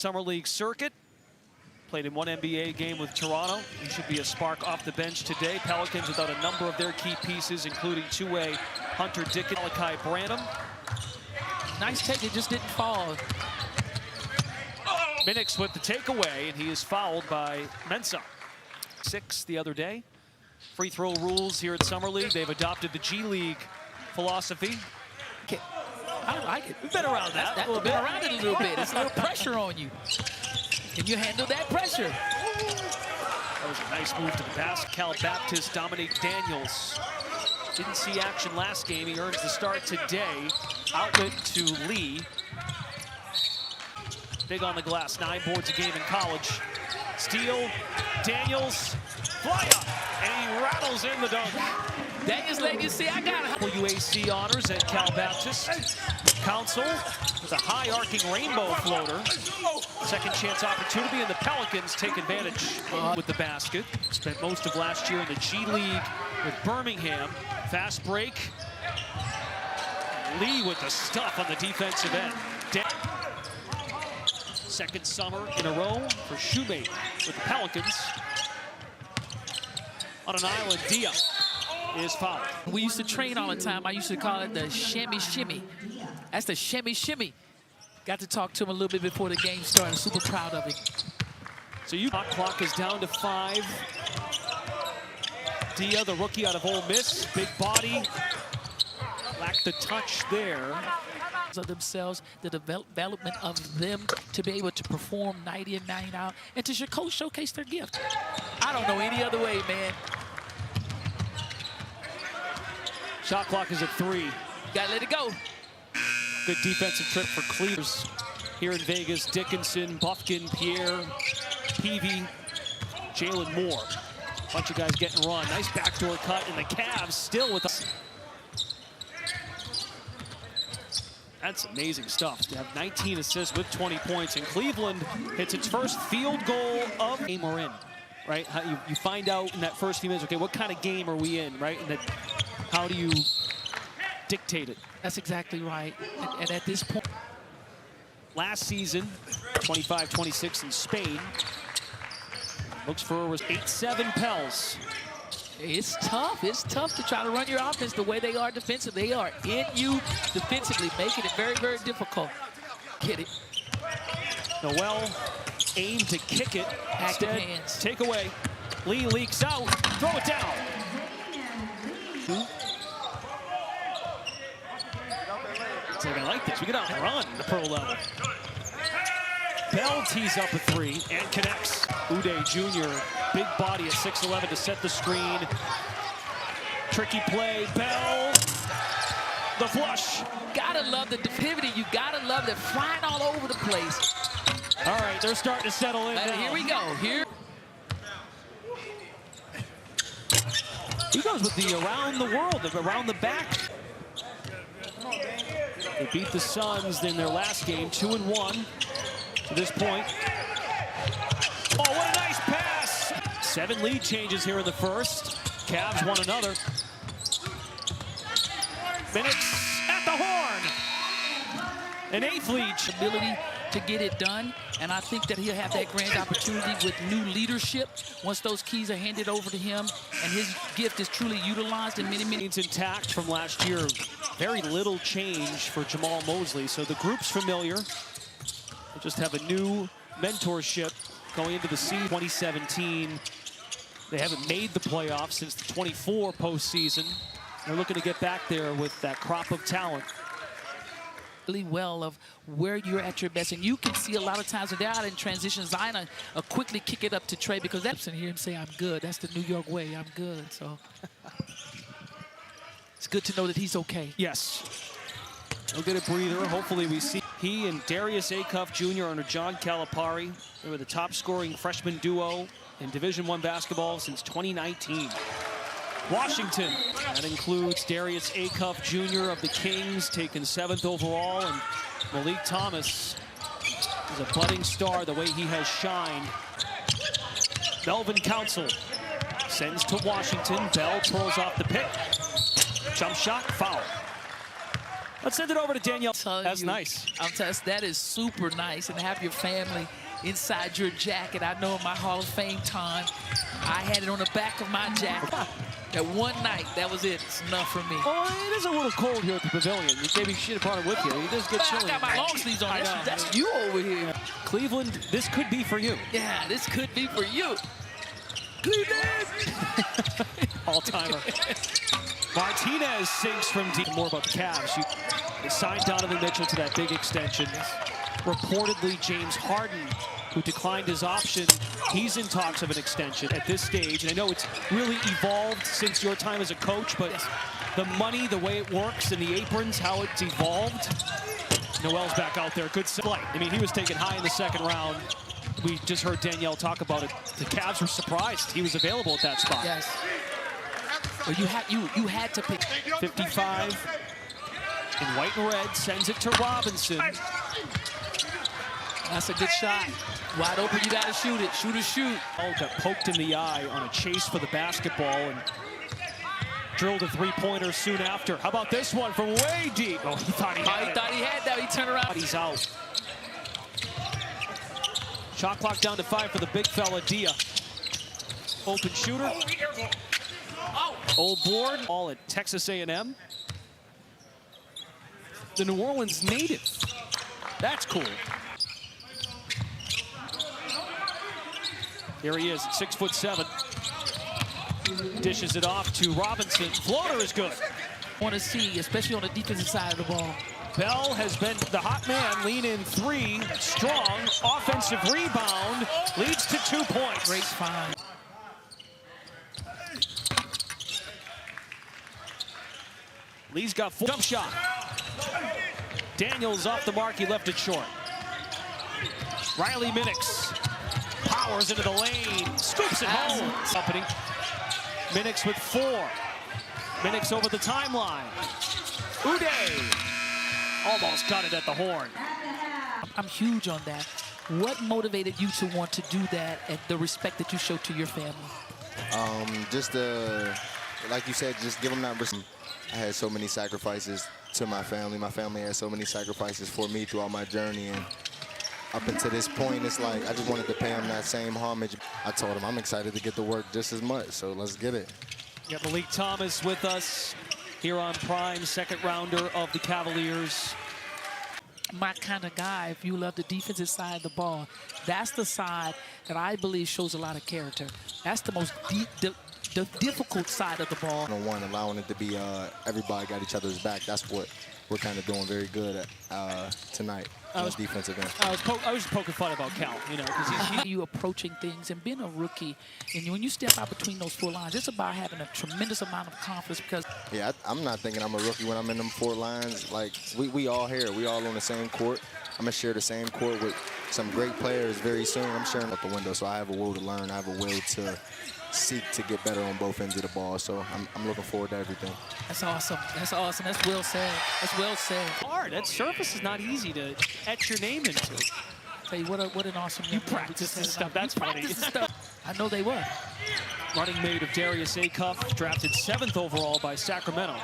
Summer League circuit. Played in one NBA game with Toronto. He should be a spark off the bench today. Pelicans without a number of their key pieces, including two-way Hunter Dickens, Malachi Branham. Nice take, it just didn't fall. Minix with the takeaway, and he is fouled by Mensah. 6 the other day. Free throw rules here at Summer League. They've adopted the G League philosophy. Okay. I like it. We've been around that. We've been around it a little bit. It's a little pressure on you. Can you handle that pressure? That was a nice move to the basket. Cal Baptist, Dominique Daniels. Didn't see action last game. He earns the start today. Outlet to Lee. Big on the glass. 9 boards a game in college. Steal. Daniels. Fly up. And he rattles in the dunk. Daniels legacy, I got it. WAC honors at Cal Baptist. Council with a high arcing rainbow floater. Second chance opportunity, and the Pelicans take advantage with the basket. Spent most of last year in the G League with Birmingham. Fast break. Lee with the stuff on the defensive end. Second summer in a row for Shoemate with the Pelicans. On an island, Dia is fouled. We used to train all the time. I used to call it the shimmy shimmy. That's the shimmy shimmy. Got to talk to him a little bit before the game started. Super proud of him. So clock is down to 5. Dia, the rookie out of Ole Miss, big body, lacked the touch there. Of themselves, the development of them to be able to perform night in, night out, and to showcase their gift. I don't know any other way, man. Shot clock is at 3. Gotta let it go. Good defensive trip for Cleveland here in Vegas. Dickinson, Buffkin, Pierre, Peavy, Jalen Moore. Bunch of guys getting run. Nice backdoor cut, and the Cavs still with us. That's amazing stuff to have 19 assists with 20 points. And Cleveland hits its first field goal of game we're in, right? How you find out in that first few minutes, okay, what kind of game are we in, right? And how do you dictate it? That's exactly right. And at this point, last season, 25-26 in Spain. Looks for 8-7 Pels. It's tough. It's tough to try to run your offense the way they are defensively. They are in you defensively, making it very, very difficult. Get it. Noel aimed to kick it. Active hands. Take away. Lee leaks out. Throw it down. It's like, I like this. We get out and run the pro level. Bell tees up a 3 and connects. Uday Jr., big body at 6'11" to set the screen. Tricky play, Bell, the flush. Gotta love the defensivity. You gotta love the flying all over the place. All right, they're starting to settle in now. Here we go. Here. He goes with the around the world, around the back. They beat the Suns in their last game, 2-1 to this point. Oh, what a nice pass! 7 lead changes here in the first. Cavs won another. Minix at the horn. An 8th lead. Ability to get it done, and I think that he'll have that grand opportunity with new leadership once those keys are handed over to him and his gift is truly utilized in many. It's intact from last year. Very little change for Jamal Mosley, so the group's familiar. They'll just have a new mentorship going into the season 2017. They haven't made the playoffs since the 24 postseason. They're looking to get back there with that crop of talent. Really well of where you're at your best, and you can see a lot of times when they're out in transition, Zion will quickly kick it up to Trey because that's and hear him say, "I'm good." That's the New York way. I'm good. So it's good to know that he's okay. Yes. He'll get a breather. Hopefully we see he and Darius Acuff Jr. under John Calipari. They were the top scoring freshman duo in Division I basketball since 2019. Washington, that includes Darius Acuff Jr. of the Kings, taken 7th overall, and Malik Thomas is a budding star the way he has shined. Melvin Council sends to Washington. Bell pulls off the pick. Jump shot, foul. Let's send it over to Danielle. That's you, nice. I'm telling you, that is super nice. And have your family inside your jacket. I know in my Hall of Fame time, I had it on the back of my jacket. That one night, that was it. It's enough for me. Oh, it is a little cold here at the pavilion. Maybe you should have brought it with you. It does get chilly. I got my long sleeves on. That's you over here. Cleveland, this could be for you. Yeah, this could be for you. Cleveland! All-timer. Martinez sinks from deep. More about the Cavs. They signed Donovan Mitchell to that big extension. Reportedly, James Harden, who declined his option, he's in talks of an extension at this stage. And I know it's really evolved since your time as a coach, but the money, the way it works, and the aprons, how it's evolved. Noel's back out there. Good flight. I mean, he was taken high in the second round. We just heard Danielle talk about it. The Cavs were surprised he was available at that spot. Yes. Well, you had to pick. 55 in white and red, sends it to Robinson. That's a good shot. Wide open, you gotta shoot it. Shoot or shoot. Oh, got poked in the eye on a chase for the basketball and drilled a three-pointer soon after. How about this one from way deep? Oh, he thought he had that. He turned around. He's out. Shot clock down to 5 for the big fella, Dia. Open shooter. Old board. All at Texas A&M. The New Orleans native. That's cool. Here he is, 6'7". Dishes it off to Robinson. Floater is good. Want to see, especially on the defensive side of the ball. Bell has been the hot man. Lean in three. Strong. Offensive rebound. Leads to 2 points. Great find. Lee's got 4. Jump shot. Daniels off the mark. He left it short. Riley Minix powers into the lane. Scoops it home. Company. Minix with 4. Minix over the timeline. Uday almost got it at the horn. I'm huge on that. What motivated you to want to do that and the respect that you show to your family? Just like you said, just give them that respect. I had so many sacrifices to my family. My family had so many sacrifices for me throughout my journey, and up until this point, it's like I just wanted to pay them that same homage. I told them I'm excited to get to work just as much, so let's get it. We got Malik Thomas with us here on Prime, second rounder of the Cavaliers. My kind of guy, if you love the defensive side of the ball, that's the side that I believe shows a lot of character. That's the most the difficult side of the ball. One, allowing it to be everybody got each other's back. That's what we're kind of doing very good at tonight on the defensive end. I was just poking fun about Cal, you know, because he's you approaching things and being a rookie, and when you step out between those 4 lines, it's about having a tremendous amount of confidence because. Yeah, I'm not thinking I'm a rookie when I'm in them 4 lines. Like we all here, we all on the same court. I'm gonna share the same court with some great players very soon. I'm sharing out the window, so I have a will to learn. I have a will to seek to get better on both ends of the ball. So I'm looking forward to everything. That's awesome. That's awesome. That's well said. That's well said. hard. That surface is not easy to etch your name into. Tell you what an awesome. You practice this stuff. That's funny. I know they were. Running mate of Darius Acuff, drafted 7th overall by Sacramento.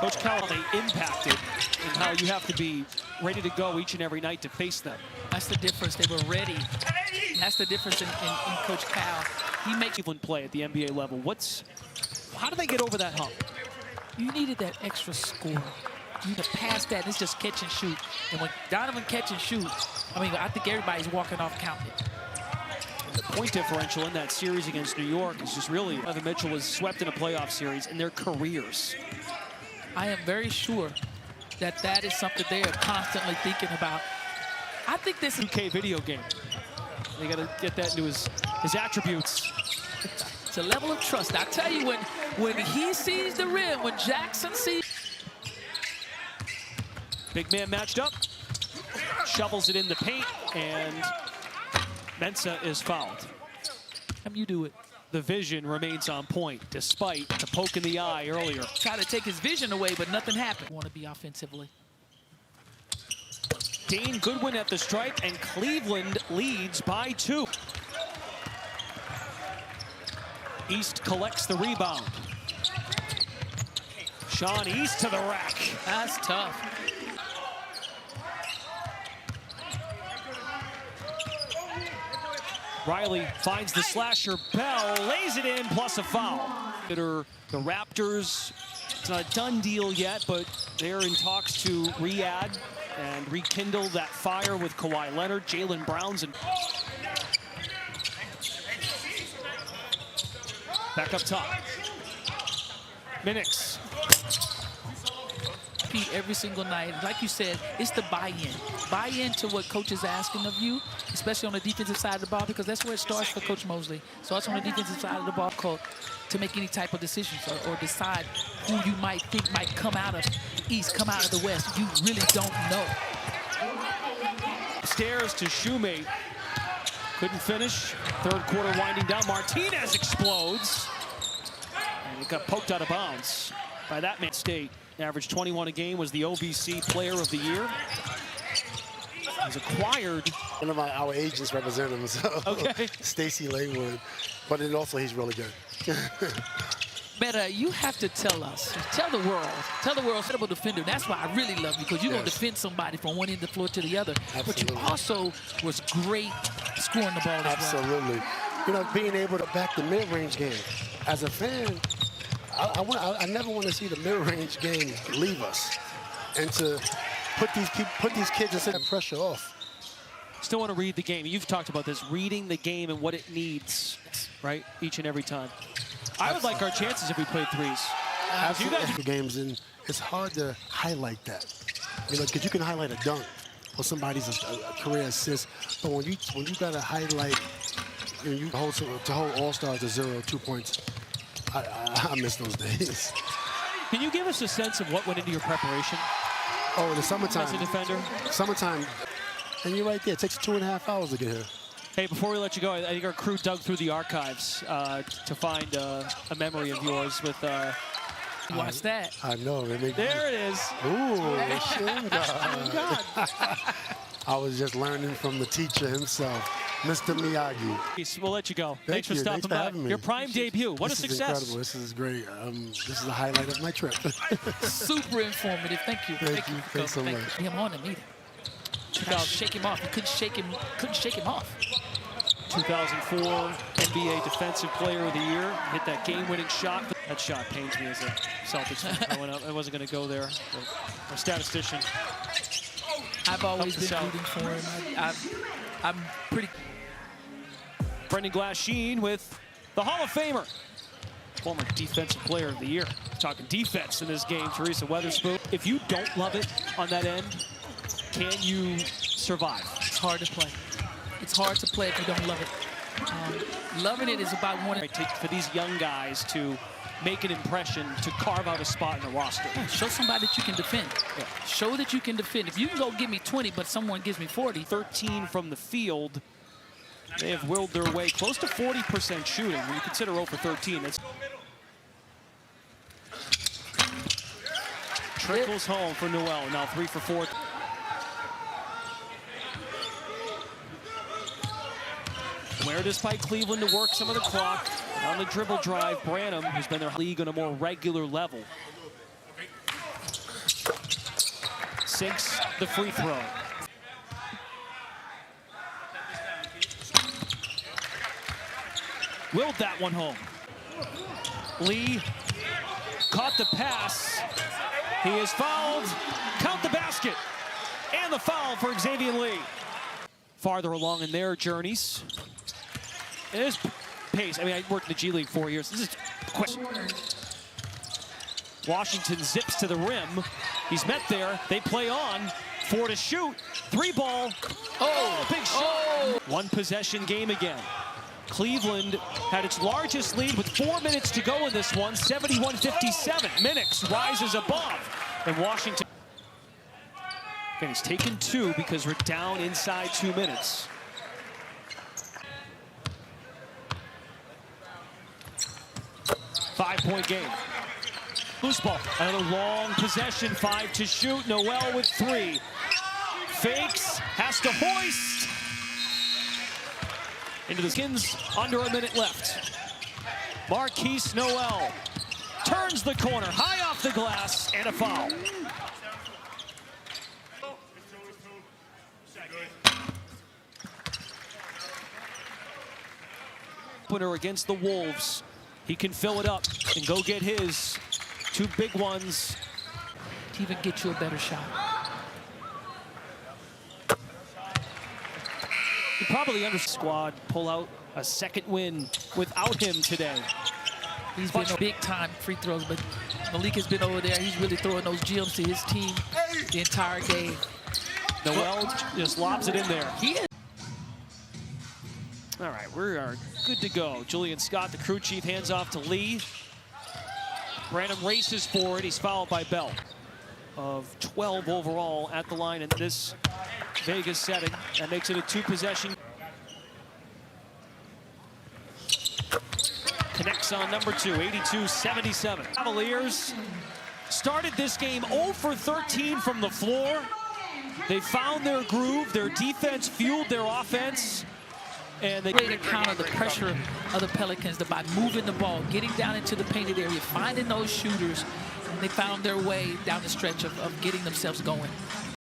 Coach Callaway impacted in how you have to be ready to go each and every night to face them. That's the difference. They were ready. That's the difference in Coach Cal. He makes Cleveland play at the NBA level. How do they get over that hump? You needed that extra score. You need to pass that. It's just catch and shoot. And when Donovan catch and shoot, I mean, I think everybody's walking off counting. The point differential in that series against New York is just really. Donovan Mitchell was swept in a playoff series in their careers. I am very sure that that is something they are constantly thinking about. I think this is 2K video game. They got to get that into his attributes. It's a level of trust. I tell you, when he sees the rim, when Jackson sees. Big man matched up, shovels it in the paint, and Mensah is fouled. You do it. The vision remains on point, despite the poke in the eye earlier. Try to take his vision away, but nothing happened. Want to be offensively. Dane Goodwin at the stripe, and Cleveland leads by 2. East collects the rebound. Sean East to the rack. That's tough. Riley finds the slasher. Bell lays it in, plus a foul. The Raptors, it's not a done deal yet, but they're in talks to re-add and rekindle that fire with Kawhi Leonard, Jaylen Brown's, and back up top. Minix. Every single night. Like you said, it's the buy-in. Buy into what coach is asking of you, especially on the defensive side of the ball, because that's where it starts for Coach Mosley. So it's on the defensive side of the ball to make any type of decisions or decide who you might think might come out of the East, come out of the West. You really don't know. Stairs to Shoemate. Couldn't finish. Third quarter winding down. Martinez explodes. And it got poked out of bounds by that man. State. Averaged 21 a game, was the OVC Player of the Year. Was acquired. One of our agents represent him, so okay. Stacy Laywood. But then also he's really good. Meta, you have to tell us, tell the world, incredible defender. That's why I really love you, because you're going to defend somebody from one end of the floor to the other. Absolutely. But you also was great scoring the ball as Absolutely. well. You know, being able to back the mid-range game. As a fan, I never want to see the mid-range game leave us, and to put these kids and set the pressure off. Still want to read the game. You've talked about this, reading the game and what it needs, right? Each and every time. I would like our chances if we played threes. You guys games, and it's hard to highlight that. You know, because you can highlight a dunk or somebody's a career assist, but when you got to highlight, you know, you hold All-Stars to 0, 2 points. I miss those days. Can you give us a sense of what went into your preparation? Oh, in the summertime. As a defender? Summertime. And you're right there. It takes 2.5 hours to get here. Hey, before we let you go, I think our crew dug through the archives to find a memory of yours with... Watch that. I know. There it is. Ooh, I was just learning from the teacher himself, Mr. Miyagi. We'll let you go. Thanks for stopping Thanks for by. having me. Your prime debut. What a success. This is incredible. This is great. This is the highlight of my trip. Super informative. Thank you. Thank you. Thanks so much. Him on him either. Shake him off. You couldn't shake him off. 2004 NBA Defensive Player of the Year. Hit that game-winning shot. That shot pains me as a Celtics fan. I wasn't going to go there. But a statistician. I've always been rooting for him. I'm pretty... Brendan Glasheen with the Hall of Famer. Former Defensive Player of the Year. Talking defense in this game, Teresa Weatherspoon. If you don't love it on that end, can you survive? It's hard to play. It's hard to play if you don't love it. Loving it is about wanting... For these young guys to make an impression, to carve out a spot in the roster. Yeah, show somebody that you can defend. Yeah. Show that you can defend. If you can go give me 20, but someone gives me 40. 13 from the field. They have willed their way close to 40% shooting. When you consider 0 for 13, it's... Trickles home for Noel. Now 3 for 4. Where despite Cleveland to work some of the clock. On the dribble drive, Branham, who's been their league on a more regular level. Sinks the free throw. Willed that one home. Lee caught the pass. He is fouled. Count the basket. And the foul for Xavier Lee. Farther along in their journeys. It is pace. I mean, I worked in the G League 4 years. This is quick. Washington zips to the rim. He's met there. They play on. 4 to shoot. 3 ball. Oh, big shot. Oh. 1 possession game again. Cleveland had its largest lead with 4 minutes to go in this one. 71-57. Minix rises above. And Washington. And he's taken 2 because we're down inside 2 minutes. Five-point game. Loose ball. Another long possession. 5 to shoot. Noel with 3. Fakes. Has to hoist. Into the Skins. Under a minute left. Marquise Noel turns the corner. High off off the glass and a foul. Opener against the Wolves. He can fill it up and go get his 2 big ones. To even get you a better shot. You probably understand squad pull out a second win without him today. He's been big time free throws, but Malik has been over there. He's really throwing those gems to his team the entire game. Noel just lobs it in there. He is. All right, we are good to go. Julian Scott, the crew chief, hands off to Lee. Branham races forward. He's fouled by Bell. Of 12 overall at the line in this Vegas setting. That makes it a 2-possession. Connects on number 2, 82-77. Cavaliers started this game 0 for 13 from the floor. They found their groove. Their defense fueled their offense. And they way to counter the pressure of the Pelicans by moving the ball, getting down into the painted area, finding those shooters. And they found their way down the stretch of getting themselves going.